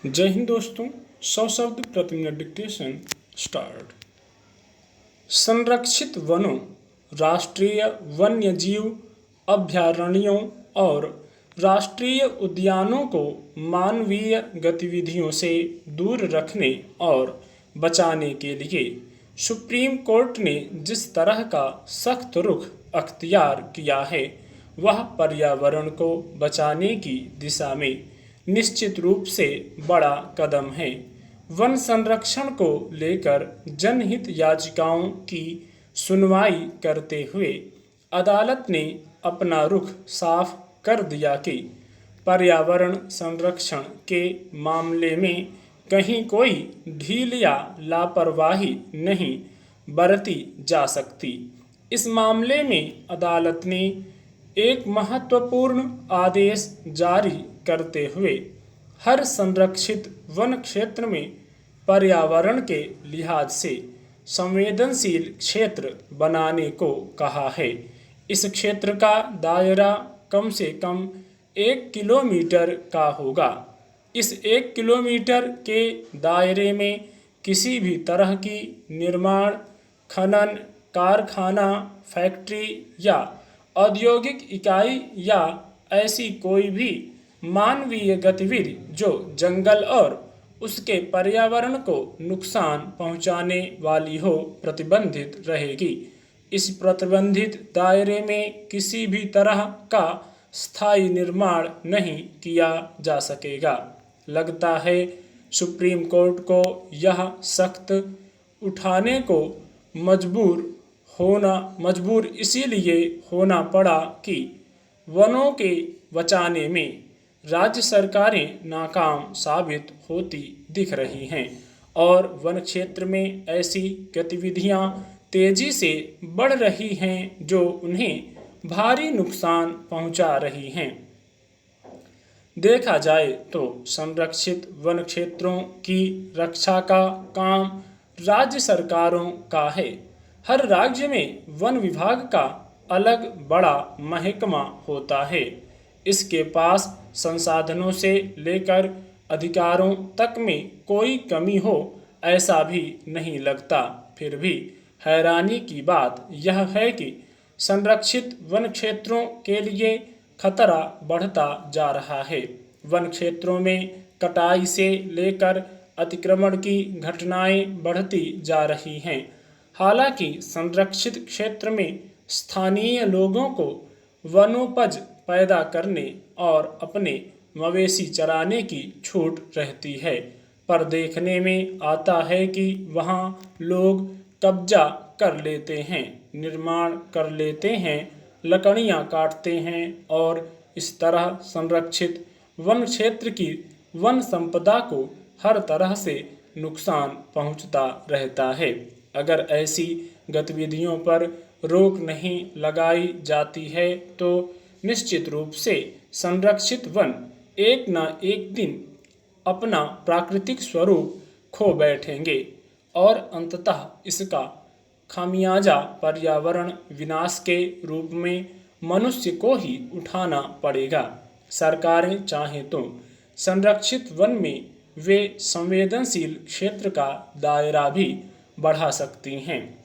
जय हिंद दोस्तों। 100 शब्द प्रति मिनट डिक्टेशन स्टार्ट। संरक्षित वनों, राष्ट्रीय वन्यजीव अभयारण्यों और राष्ट्रीय उद्यानों को मानवीय गतिविधियों से दूर रखने और बचाने के लिए सुप्रीम कोर्ट ने जिस तरह का सख्त रुख अख्तियार किया है, वह पर्यावरण को बचाने की दिशा में निश्चित रूप से बड़ा कदम है। वन संरक्षण को लेकर जनहित याचिकाओं की सुनवाई करते हुए अदालत ने अपना रुख साफ कर दिया कि पर्यावरण संरक्षण के मामले में कहीं कोई ढील या लापरवाही नहीं बरती जा सकती। इस मामले में अदालत ने एक महत्वपूर्ण आदेश जारी करते हुए हर संरक्षित वन क्षेत्र में पर्यावरण के लिहाज से संवेदनशील क्षेत्र बनाने को कहा है। इस क्षेत्र का दायरा कम से कम 1 किलोमीटर का होगा। इस 1 किलोमीटर के दायरे में किसी भी तरह की निर्माण, खनन, कारखाना, फैक्ट्री या औद्योगिक इकाई या ऐसी कोई भी मानवीय गतिविधि जो जंगल और उसके पर्यावरण को नुकसान पहुंचाने वाली हो प्रतिबंधित रहेगी। इस प्रतिबंधित दायरे में किसी भी तरह का स्थायी निर्माण नहीं किया जा सकेगा। लगता है सुप्रीम कोर्ट को यह सख्त उठाने को मजबूर इसीलिए होना पड़ा कि वनों के बचाने में राज्य सरकारें नाकाम साबित होती दिख रही हैं और वन क्षेत्र में ऐसी गतिविधियां तेजी से बढ़ रही हैं जो उन्हें भारी नुकसान पहुंचा रही हैं। देखा जाए तो संरक्षित वन क्षेत्रों की रक्षा का काम राज्य सरकारों का है। हर राज्य में वन विभाग का अलग बड़ा महकमा होता है। इसके पास संसाधनों से लेकर अधिकारों तक में कोई कमी हो ऐसा भी नहीं लगता। फिर भी हैरानी की बात यह है कि संरक्षित वन क्षेत्रों के लिए खतरा बढ़ता जा रहा है। वन क्षेत्रों में कटाई से लेकर अतिक्रमण की घटनाएं बढ़ती जा रही हैं। हालांकि संरक्षित क्षेत्र में स्थानीय लोगों को वनोपज पैदा करने और अपने मवेशी चराने की छूट रहती है, पर देखने में आता है कि वहाँ लोग कब्जा कर लेते हैं, निर्माण कर लेते हैं, लकड़ियाँ काटते हैं और इस तरह संरक्षित वन क्षेत्र की वन संपदा को हर तरह से नुकसान पहुँचता रहता है। अगर ऐसी गतिविधियों पर रोक नहीं लगाई जाती है तो निश्चित रूप से संरक्षित वन एक न एक दिन अपना प्राकृतिक स्वरूप खो बैठेंगे और अंततः इसका खामियाजा पर्यावरण विनाश के रूप में मनुष्य को ही उठाना पड़ेगा। सरकारें चाहें तो संरक्षित वन में वे संवेदनशील क्षेत्र का दायरा भी बढ़ा सकती हैं,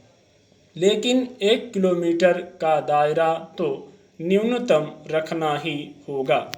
लेकिन 1 किलोमीटर का दायरा तो न्यूनतम रखना ही होगा।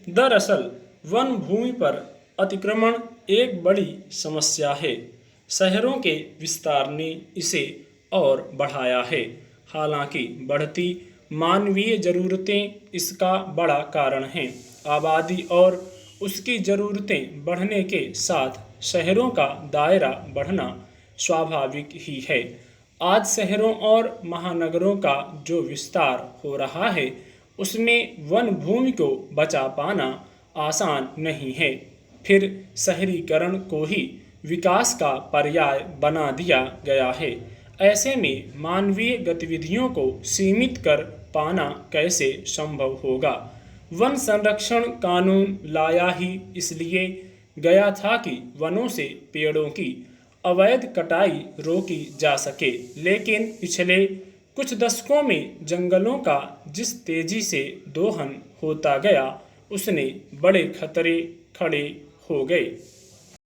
दरअसल वन भूमि पर अतिक्रमण एक बड़ी समस्या है। शहरों के विस्तार ने इसे और बढ़ाया है। हालांकि बढ़ती मानवीय ज़रूरतें इसका बड़ा कारण हैं। आबादी और उसकी ज़रूरतें बढ़ने के साथ शहरों का दायरा बढ़ना स्वाभाविक ही है। आज शहरों और महानगरों का जो विस्तार हो रहा है उसमें वन भूमि को बचा पाना आसान नहीं है। फिर शहरीकरण को ही विकास का पर्याय बना दिया गया है। ऐसे में मानवीय गतिविधियों को सीमित कर पाना कैसे संभव होगा। वन संरक्षण कानून लाया ही इसलिए गया था कि वनों से पेड़ों की अवैध कटाई रोकी जा सके, लेकिन पिछले कुछ दशकों में जंगलों का जिस तेजी से दोहन होता गया उसने बड़े खतरे खड़े हो गए।